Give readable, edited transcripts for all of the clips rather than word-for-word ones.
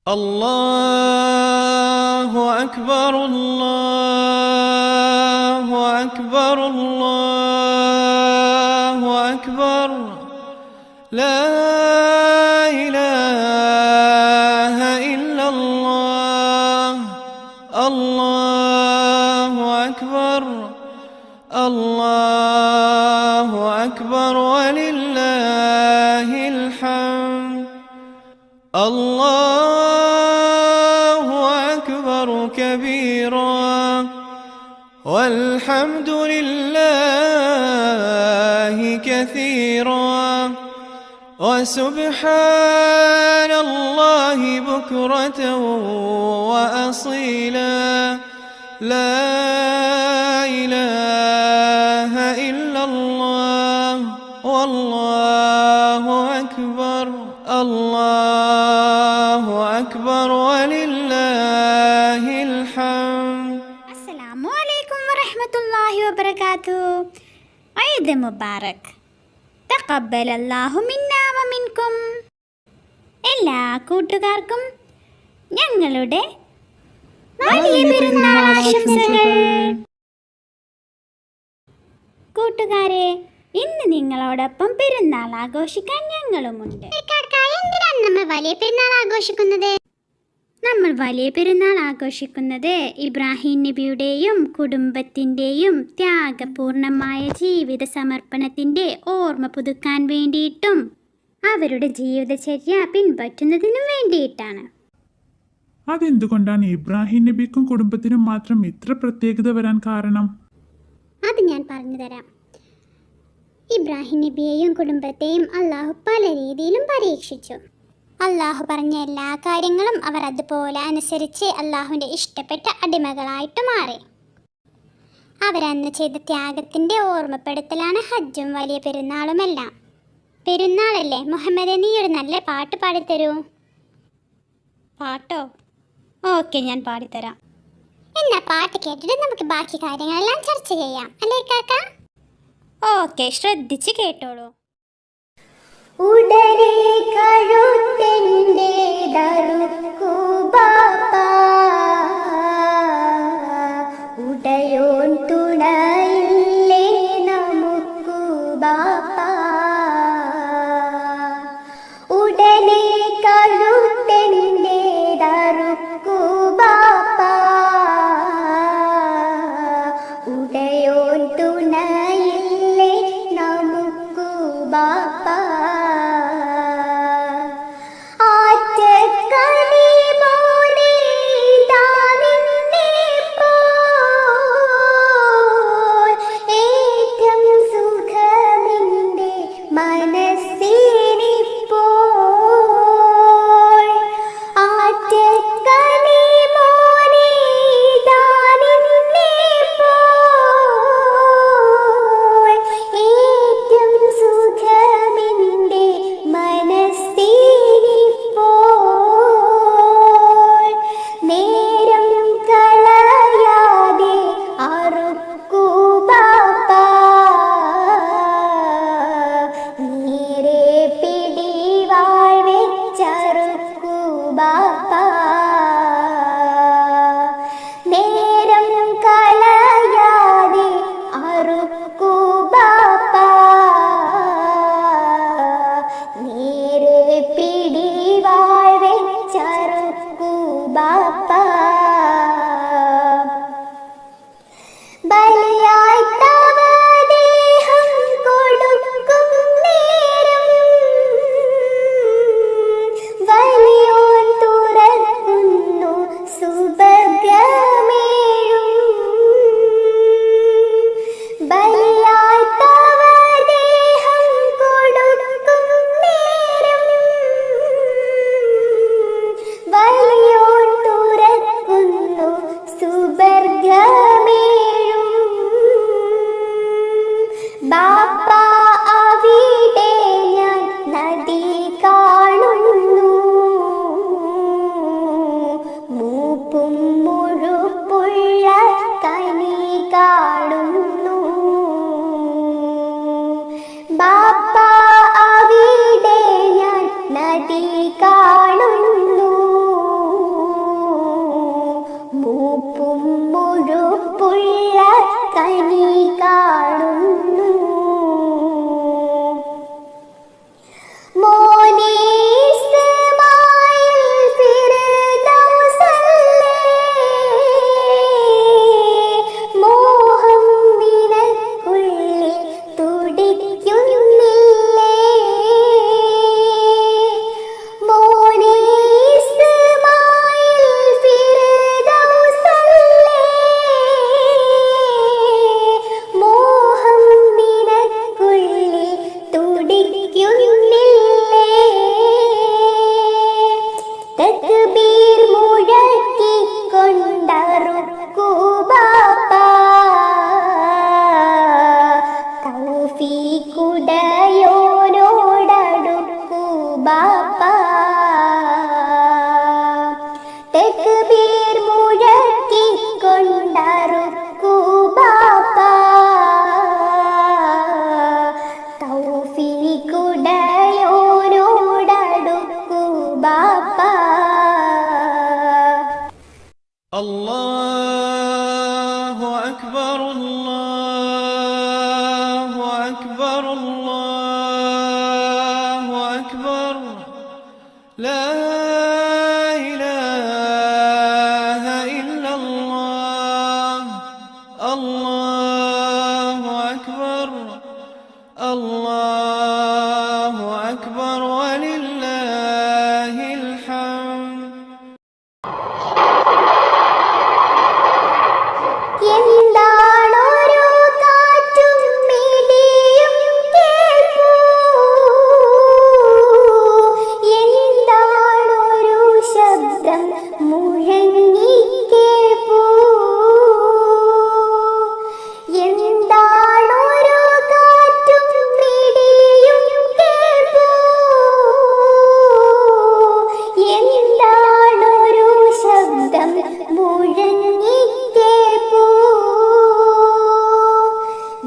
الله أكبر الله أكبر الله أكبر لا إله إلا الله الله أكبر الله أكبر ولله الحمد الله أكبر كبيرا والحمد لله كثيرا وسبحان الله بكرة وأصيلا لا إله إلا الله والله أكبر الله أكبر ولله الحمد. السلام عليكم ورحمة الله وبركاته. عيد മുബാറക്. തഖബ്ബൽ അല്ലാഹു മിന്നാ വമിൻകും. എല്ലാ കൂട്ടുകാർക്കും ഞങ്ങളുടെ വലിയ പെരുന്നാൾ ആശംസകൾ. കൂട്ടുകാരെ, ഇന്ന് നിങ്ങളോടൊപ്പം പെരുന്നാൾ ആഘോഷിക്കാൻ ഞങ്ങളുമുണ്ട്. നമ്മൾ വലിയ പെരുന്നാൾ ആഘോഷിക്കുന്നത് ഇബ്രാഹിം നബിയുടെയും കുടുംബത്തിൻ്റെയും ത്യാഗപൂർണമായ ജീവിത സമർപ്പണത്തിൻ്റെ ഓർമ്മ പുതുക്കാൻ വേണ്ടിയിട്ടും അവരുടെ ജീവിതചര്യ പിൻപറ്റുന്നതിനും വേണ്ടിയിട്ടാണ്. അതെന്തുകൊണ്ടാണ് ഇബ്രാഹിം നബിക്കും കുടുംബത്തിനും മാത്രം ഇത്ര പ്രത്യേകത വരാൻ കാരണം? അത് ഞാൻ പറഞ്ഞു തരാം. ഇബ്രാഹിം നബിയെയും കുടുംബത്തെയും അള്ളാഹു പല രീതിയിലും പരീക്ഷിച്ചു. അള്ളാഹു പറഞ്ഞ എല്ലാ കാര്യങ്ങളും അവർ അതുപോലെ അനുസരിച്ച് അള്ളാഹുവിൻ്റെ ഇഷ്ടപ്പെട്ട അടിമകളായിട്ട് മാറി. അവരന്ന് ചെയ്ത ത്യാഗത്തിൻ്റെ ഓർമ്മപ്പെടുത്തലാണ് ഹജ്ജും വലിയ പെരുന്നാളുമെല്ലാം. പെരുന്നാളല്ലേ മുഹമ്മദ്, നീ ഒരു നല്ല പാട്ട് പാടിത്തരൂ. പാട്ടോ? ഓക്കെ, ഞാൻ പാടിത്തരാം. എന്നാ പാട്ട് കേട്ടിട്ട് നമുക്ക് ബാക്കി കാര്യങ്ങളെല്ലാം ചർച്ച ചെയ്യാം, അല്ലേ കാക്ക? ഓക്കെ, ശ്രദ്ധിച്ച് കേട്ടോളൂ. ഉടനെ കഴുത്തെൻ്റെ ദറുക്കു ബാപ്പാ, ഉടയോൻ തുണയില്ലേ നമുക്കു ബാപ്പാ. ഉടനെ കഴുത്തെൻ്റെ ദറുക്കു ബാപ്പാ, ഉടയോൻ തുണയില്ലേ നമുക്കു ബാപ്പാ. വലിയോൻ തുറ തക്ബീർ മുഴക്കിക്കൊണ്ടറുക്കൂ ബാപ്പ, തൗഫീഖുടയോനോടടുക്കൂ ബാപ്പ. തക്ബീർ മുഴക്കിക്കൊണ്ടറുക്കൂ ബാപ്പ, തൗഫീഖുടയോനോടടുക്കൂ ബാപ്പ. الله أكبر الله أكبر الله أكبر لا إله إلا الله الله أكبر الله أكبر ولله الحمد. എന്താണൊരു കാറ്റും മിടിയും കേൾപ്പൂ, എന്താണൊരു ശബ്ദം മുഴങ്ങി കേൾപ്പൂ, എന്താണൊരു കാറ്റും മിടിയും കേൾപ്പൂ, എന്താണൊരു ശബ്ദം മുഴങ്ങി കേൾപ്പൂ.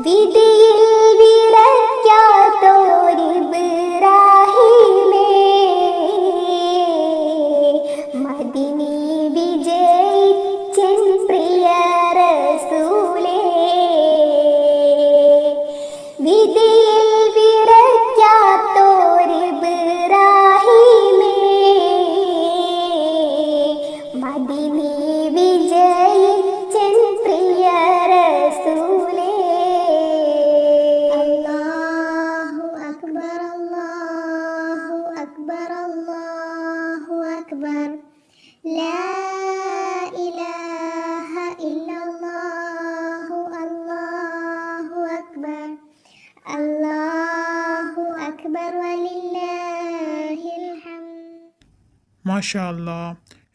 വിധിയിൽ വിറയ്ക്കാത്തോരിബ്രാഹീമേ, മദിനി വിജയിച്ചൻ പ്രിയ റസൂലേ. വിധിയിൽ വിറയ്ക്കാത്തോരിബ്രാഹീമേ, മദിനി വിജയിച്ചൻ പ്രിയ റസൂലേ. അല്ലാഹു അക്ബർ അല്ലാഹു അക്ബർ അല്ലാഹു അക്ബർ ലാ ഇലാഹ ഇല്ലല്ലാഹു അല്ലാഹു അക്ബർ അല്ലാഹു അക്ബർ വലില്ലാഹിൽ ഹംദ്. മാഷാ അല്ലാ,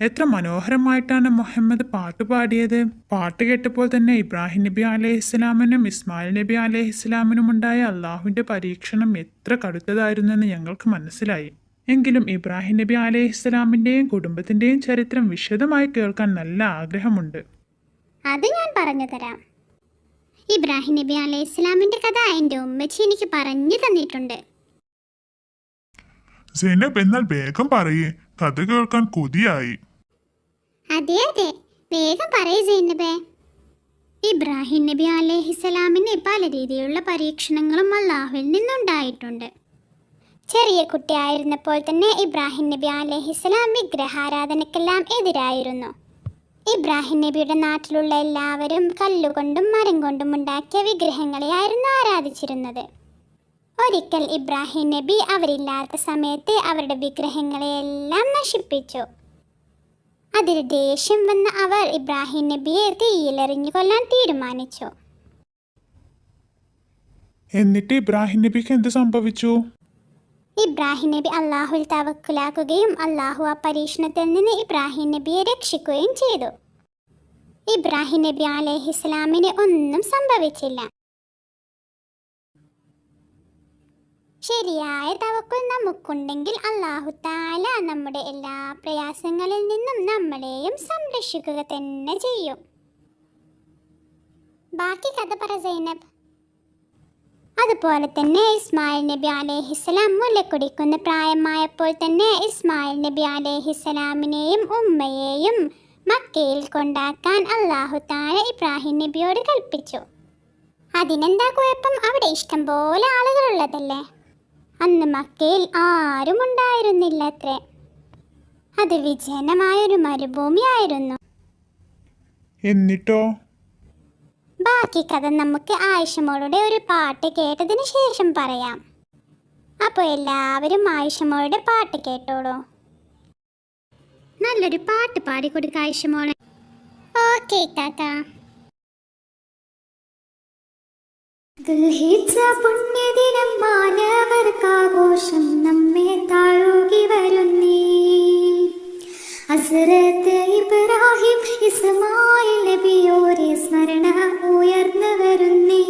എത്ര മനോഹരമായിട്ടാണ് മുഹമ്മദ് പാട്ട് പാടിയത്. പാട്ട് കേട്ടപ്പോൾ തന്നെ ഇബ്രാഹിം നബി അലൈഹിസ്സലാമിനും ഇസ്മായിൽ നബി അലൈഹിസ്സലാമിനും ഉണ്ടായ അള്ളാഹുവിൻ്റെ പരീക്ഷണം എത്ര കടുത്തതായിരുന്നെന്ന് ഞങ്ങൾക്ക് മനസ്സിലായി. എങ്കിലും ഇബ്രാഹിം നബി അലൈഹിസ്സലാമിൻ്റെയും കുടുംബത്തിൻ്റെയും ചരിത്രം വിശദമായി കേൾക്കാൻ നല്ല ആഗ്രഹമുണ്ട്. അത് ഞാൻ പറഞ്ഞു തരാം. ഇബ്രാഹിം നബി അലൈഹിസ്സലാമിൻ്റെ കഥ എൻ്റെ ഉമ്മച്ചി എനിക്ക് പറഞ്ഞു തന്നിട്ടുണ്ട്. സൈനബ്, എന്നാൽ വേഗം പറയേ, കഥ കേൾക്കാൻ കൊതിയായി. അതെ അതെ, വേഗം പറയൂ സൈനബേ. ഇബ്രാഹിം നബി അലൈഹിസ്സലാമിന് പല രീതിയിലുള്ള പരീക്ഷണങ്ങളും അള്ളാഹുവിൽ നിന്നുണ്ടായിട്ടുണ്ട്. ചെറിയ കുട്ടിയായിരുന്നപ്പോൾ തന്നെ ഇബ്രാഹിം നബി അലൈഹിസ്സലാം വിഗ്രഹാരാധനക്കെല്ലാം എതിരായിരുന്നു. ഇബ്രാഹിം നബിയുടെ നാട്ടിലുള്ള എല്ലാവരും കല്ലുകൊണ്ടും മരം കൊണ്ടും ഉണ്ടാക്കിയ വിഗ്രഹങ്ങളെയായിരുന്നു ആരാധിച്ചിരുന്നത്. ഒരിക്കൽ ഇബ്രാഹിം നബി അവരില്ലാത്ത സമയത്ത് അവരുടെ വിഗ്രഹങ്ങളെയെല്ലാം നശിപ്പിച്ചു. അതിൽ ദേഷ്യം വന്ന അവർ ഇബ്രാഹിം നബിയെ തീയിലെറിഞ്ഞു കൊല്ലാൻ തീരുമാനിച്ചു. എന്നിട്ട് ഇബ്രാഹിം നബിക്ക് എന്ത് സംഭവിച്ചു? ഇബ്രാഹിം നബി അള്ളാഹുവിൽ തവക്കുലാക്കുകയും അള്ളാഹു ആ പരീക്ഷണത്തിൽ നിന്ന് ഇബ്രാഹിം നബിയെ രക്ഷിക്കുകയും ചെയ്തു. ഇബ്രാഹിം നബി അലൈഹിസ്സലാമിന് ഒന്നും സംഭവിച്ചില്ല. ശരിയായ തവക്കുൽ നമുക്കുണ്ടെങ്കിൽ അല്ലാഹു തആല നമ്മുടെ എല്ലാ പ്രയാസങ്ങളിൽ നിന്നും നമ്മളെയും സംരക്ഷിക്കുക തന്നെ ചെയ്യും. ബാക്കി കഥ പറ സൈനബ്. അതുപോലെ തന്നെ ഇസ്മായിൽ നബി അലൈഹിസ്സലാം മുലക്കുടിക്കുന്ന പ്രായമായപ്പോൾ തന്നെ ഇസ്മായിൽ നബി അലൈഹിസ്സലാമിനെയും ഉമ്മയെയും മക്കയിൽ കൊണ്ടാക്കാൻ അല്ലാഹു തആല ഇബ്രാഹിം നബിയോട് കൽപ്പിച്ചു. അതിനെന്താ കുഴപ്പം? അവിടെ ഇഷ്ടം പോലെ ആളുകളുള്ളതല്ലേ. അന്ന് മക്കയിൽ ആരും ഉണ്ടായിരുന്നില്ല അത്രേ. അത് വിജനമായൊരു മരുഭൂമിയായിരുന്നു. എന്നിട്ടോ? ബാക്കി കഥ നമുക്ക് ആയിഷമോളുടെ ഒരു പാട്ട് കേട്ടതിന് ശേഷം പറയാം. അപ്പോൾ എല്ലാവരും ആയിഷമോളുടെ പാട്ട് കേട്ടോളൂ. നല്ലൊരു പാട്ട് പാടിക്കൊടുക്ക ആയിഷമോളെ. ഓക്കെ കാക്ക. ദുൽഹിജ്ജ പുണ്യദിനം മാനവർക്കാഘോഷം നമ്മെ താഴുകി വരുന്നേ. ഹസ്രത്ത് ഇബ്രാഹിം ഇസ്മായിൽ നബിയോരെ സ്മരണ ഉയർന്നു വരുന്നേ.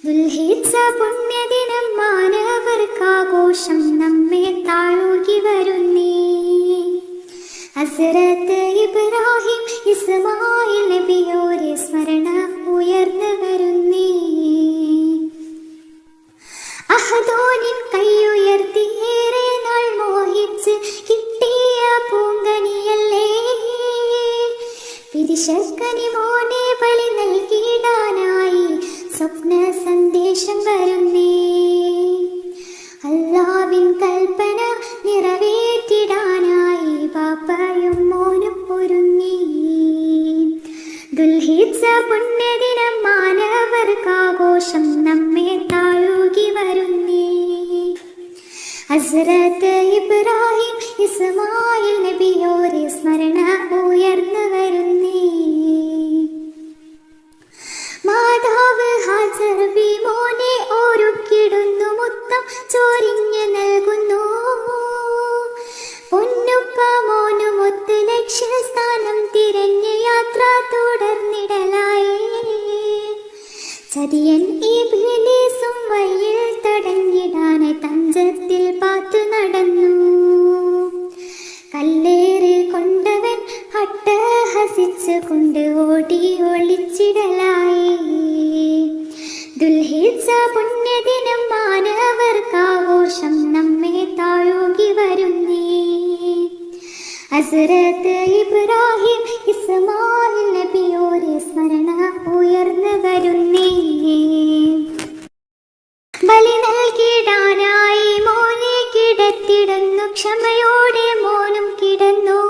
ദുൽഹിജ്ജ പുണ്യദിനം മാനവർക്കാഘോഷം നമ്മെ താഴുകി വരുന്നേ. ഹസ്രത്ത് ഇബ്രാഹിം ഇസ്മായിൽ നബിയോരെ സ്മരണ ഉയർന്നു വരുന്നേ. അഹദോനിൻ കൈയുയർത്തി ഏറെ നാൾ മോഹിച്ച് കിട്ടിയ പൂങ്കനിയല്ലേ. പിരിശക്കനി മോനെ ബലി നൽകിടാനായി സ്വപ്ന സന്ദേശം വരുന്നേ. അല്ലാഹുവിൻ കൽപ്പന നിറവേറ്റിടാനായി ബാപ്പയും മോനും ഒരുങ്ങി. ദുൽഹിജ്ജ പുണ്യദിനം മാനവർക്കാഘോഷം നമ്മെ താഴുകി വരുന്നേ. ഹസ്രത്ത് ഇബ്രാഹിം ഇസ്മായിൽ നബിയോരെ സ്മരണ ഉയർന്നു വരുന്നേ. മാതാവ് ഹാജർ ബി മോനെ ഒരുക്കിടുന്നു, മുത്തം ചോരിഞ്ഞ് നൽകുന്നു. പൊന്നുപ്പ മോനുമൊത്ത് ലക്ഷ്യസ്ഥാനം തിരഞ്ഞ് യാത്ര തുടർന്നിടലായി. ചതിയൻ ഇബ്ലീസും വഴിയിൽ തടഞ്ഞിടാൻ തഞ്ചത്തിൽ പാത്തു നടന്നു. കല്ലേറ് കൊണ്ടവൻ അട്ടഹസിച്ചു കൊണ്ട് ഓടി ഒളിച്ചിടലായി. ദുൽഹിജ്ജ പുണ്യദിനം മാനവർക്കാഘോഷം നമ്മെ താഴുകി വരുന്നേ. ഹസ്രത്ത് ഇബ്രാഹിം ഇസ്മായിൽ നബിയോരെ സ്മരണ ഉയർന്നു വരുന്നേ. ബലി നൽകിടാനായി മോനെ കിടത്തിടുന്നു, ക്ഷമയോടെ മോനും കിടന്നു.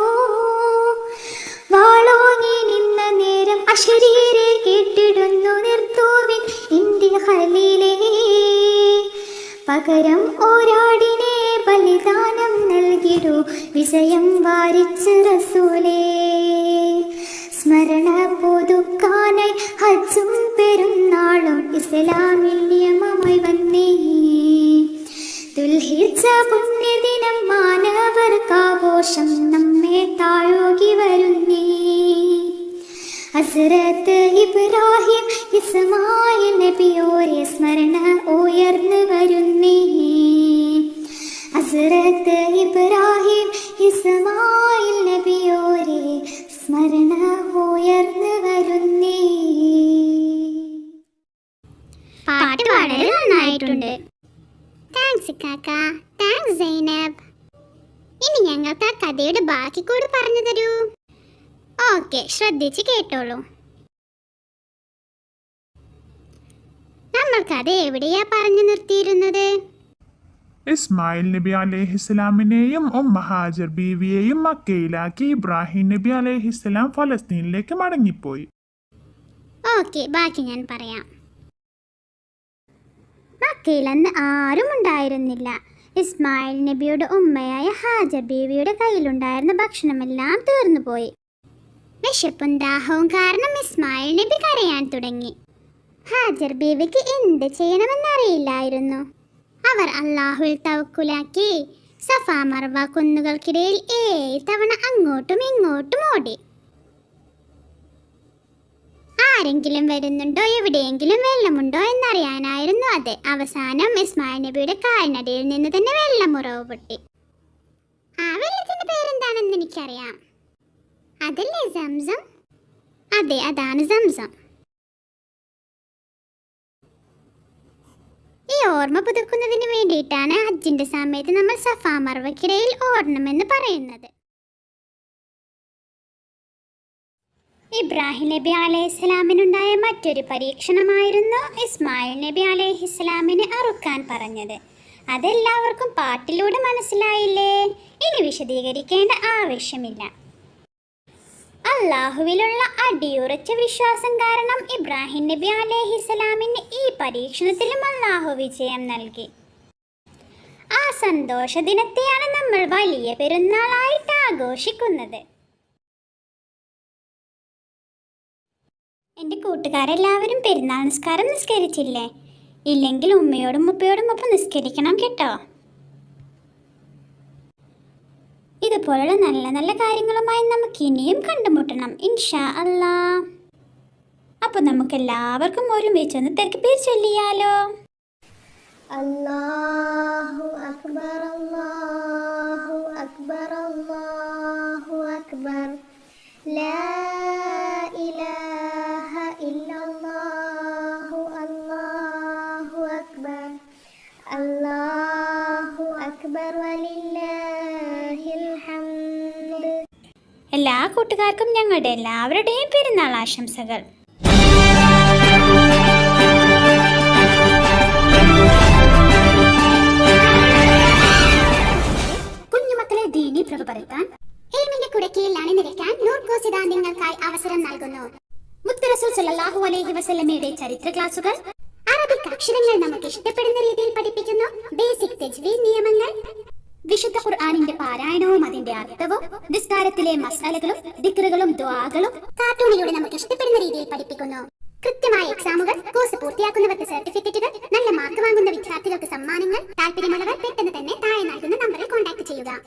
വാളോങ്ങി നിന്ന നേരം അശരീരെ കേട്ടിടുന്നു, നിർത്തുവിൻ എന്റെ ഖലീലേ. പകരം ഒരാടിനെ ബലിദാനം നൽകിടൂ, വിജയം വാരിച്ച് റസൂലേ. സ്മരണ പുതുക്കാനായി ഹജ്ജും പെരുന്നാളും ഇസ്ലാമിൽ നിയമമായി വന്നേ. ദുൽഹിജ്ജ പുണ്യദിനം മാനവർക്കാഘോഷം നമ്മെ താഴുകി വരുന്നേ. ഹസ്രത്ത് ഇബ്രാഹിം ഇസ്മായിൽ നബിയോരെ സ്മരണ ഉയർന്നു വരുന്നേ. ഹസ്രത്ത് ഇബ്രാഹിം ഇസ്മായിൽ നബിയോരെ സ്മരണ ഉയർന്നു വരുന്നേ. പാട്ട് വളരെ നന്നായിട്ടുണ്ട്. താങ്ക്സ് കാക്ക. താങ്ക്സ് സൈനബ്. ഇനി ഞങ്ങൾക്ക് ആ കഥയുടെ ബാക്കി കൂടി പറഞ്ഞു തരൂ. ഓക്കെ, ശ്രദ്ധിച്ച് കേട്ടോളൂ. നമ്മൾ കഥ എവിടെയാ പറഞ്ഞു നിർത്തിയിരുന്നത്? ഇസ്മായിൽ നബി അലൈഹിസ്സലാമിനെയും ഹാജർ ബീവിയെയും മക്കയിലാക്കി ഇബ്രാഹിം നബി അലൈഹിസ്സലാം ഫലസ്തീനിലേക്ക് മടങ്ങിപ്പോയി. ഓക്കെ, ബാക്കി ഞാൻ പറയാം. മക്കയിൽ അന്ന് ആരും ഉണ്ടായിരുന്നില്ല. ഇസ്മായിൽ നബിയുടെ ഉമ്മയായ ഹാജർ ബീവിയുടെ കയ്യിലുണ്ടായിരുന്ന ഭക്ഷണമെല്ലാം തീർന്നുപോയി. വിശപ്പും ദാഹവും കാരണം ഇസ്മായിൽ നബി കരയാൻ തുടങ്ങി. ഹാജർ ബീവിക്ക് എന്ത് ചെയ്യണമെന്നറിയില്ലായിരുന്നു. അവർ അല്ലാഹുവിൽ തവക്കുലാക്കി സഫ മർവ കുന്നുകൾക്കിടയിൽ 7 തവണ അങ്ങോട്ടും ഇങ്ങോട്ടും ഓടി. ആരെങ്കിലും വരുന്നുണ്ടോ, എവിടെയെങ്കിലും വെള്ളമുണ്ടോ എന്നറിയാനായിരുന്നു അത്. അവസാനം ഇസ്മായിൽ നബിയുടെ കാൽനടയിൽ നിന്ന് തന്നെ വെള്ളമുറവ് പൊട്ടി. ആ വെള്ളത്തിന്റെ പേരെന്താണെന്ന് എനിക്കറിയാം. അതല്ലേ സംസം? അതെ, അതാണ് സംസം. ഈ ഓർമ്മ പുതുക്കുന്നതിന് വേണ്ടിയിട്ടാണ് ഹജ്ജിന്റെ സമയത്ത് നമ്മൾ സഫ മർവയ്ക്കിടയിൽ ഓടണമെന്ന് പറയുന്നത്. ഇബ്രാഹിം നബി അലൈഹിസ്സലാമിനുണ്ടായ മറ്റൊരു പരീക്ഷണമായിരുന്നു ഇസ്മായിൽ നബി അലൈഹിസ്സലാമിനെ അറുക്കാൻ പറഞ്ഞത്. അതെല്ലാവർക്കും പാട്ടിലൂടെ മനസ്സിലായില്ലേ? ഇനി വിശദീകരിക്കേണ്ട ആവശ്യമില്ല. അല്ലാഹുവിലുള്ള അടിയുറച്ച വിശ്വാസം കാരണം ഇബ്രാഹിം നബി അലൈഹിസ്സലാമിന് ഈ പരീക്ഷണത്തിലും അല്ലാഹു വിജയം നൽകി. ആ സന്തോഷ ദിനത്തെയാണ് നമ്മൾ വലിയ പെരുന്നാളായിട്ട് ആഘോഷിക്കുന്നത്. എൻ്റെ കൂട്ടുകാരെല്ലാവരും പെരുന്നാൾ നിസ്കാരം നിസ്കരിച്ചില്ലേ? ഇല്ലെങ്കിൽ ഉമ്മയോടും ഉപ്പയോടും ഒപ്പം നിസ്കരിക്കണം കേട്ടോ. ഇതുപോലുള്ള നല്ല നല്ല കാര്യങ്ങളുമായി നമുക്ക് ഇനിയും കണ്ടുമുട്ടണം ഇൻഷാ അല്ലാ. അപ്പോൾ നമുക്ക് എല്ലാവർക്കും ഒരുമിച്ചൊന്ന് തക്ബീർ ചൊല്ലിയാലോ. അല്ലാഹു അക്ബർ അല്ലാഹു അക്ബർ അല്ലാഹു അക്ബർ ലാ ഇലാഹ ഇല്ലല്ലാഹു അല്ലാഹു അക്ബർ അല്ലാഹു അക്ബർ വലില്ലാഹിൽ ഹംദ്. എല്ലാ കൂട്ടുകാർക്കും ഞങ്ങളുടെ എല്ലാവരുടെയും പെരുന്നാൾ ആശംസകൾ. കുഞ്ഞുമക്കളെ ദീനി പ്രഭ പരത്താൻ ഇൽമിന്റെ കുടക്കീഴിൽ അണിനിരക്കാൻ നൂർക്കോ സിദ്ധാന്തങ്ങൾക്കായി അവസരം നൽകുന്നു. മുത്ത് റസൂൽ സല്ലല്ലാഹു അലൈഹി വസല്ലമയുടെ ചരിത്ര ക്ലാസുകൾ, അറബിക് അക്ഷരങ്ങൾ നമുക്ക് ഇഷ്ടപ്പെടുന്ന രീതിയിൽ പഠിപ്പിക്കുന്നു, ബേസിക് തജ്വീദ് നിയമങ്ങൾ, വിശുദ്ധ ഖുർആനിന്റെ പാരായണവും അതിന്റെ അർത്ഥവും, നിസ്കാരത്തിലെ മസാലകളും ദിക്റുകളും ദുആകളും കാർട്ടൂണിലൂടെ നമുക്ക് ഇഷ്ടപ്പെടുന്ന രീതിയിൽ പഠിപ്പിക്കുന്നു. കൃത്യമായ എക്സാമുകൾ, കോഴ്സ് പൂർത്തിയാക്കുന്നവർക്ക് സർട്ടിഫിക്കറ്റുകൾ, നല്ല മാർക്ക് വാങ്ങുന്ന വിദ്യാർത്ഥികൾക്ക് സമ്മാനങ്ങൾ. താല്പര്യമുള്ളവർ പെട്ടെന്ന് തന്നെ താഴെ നൽകുന്ന നമ്പറിൽ കോൺടാക്ട് ചെയ്യുക.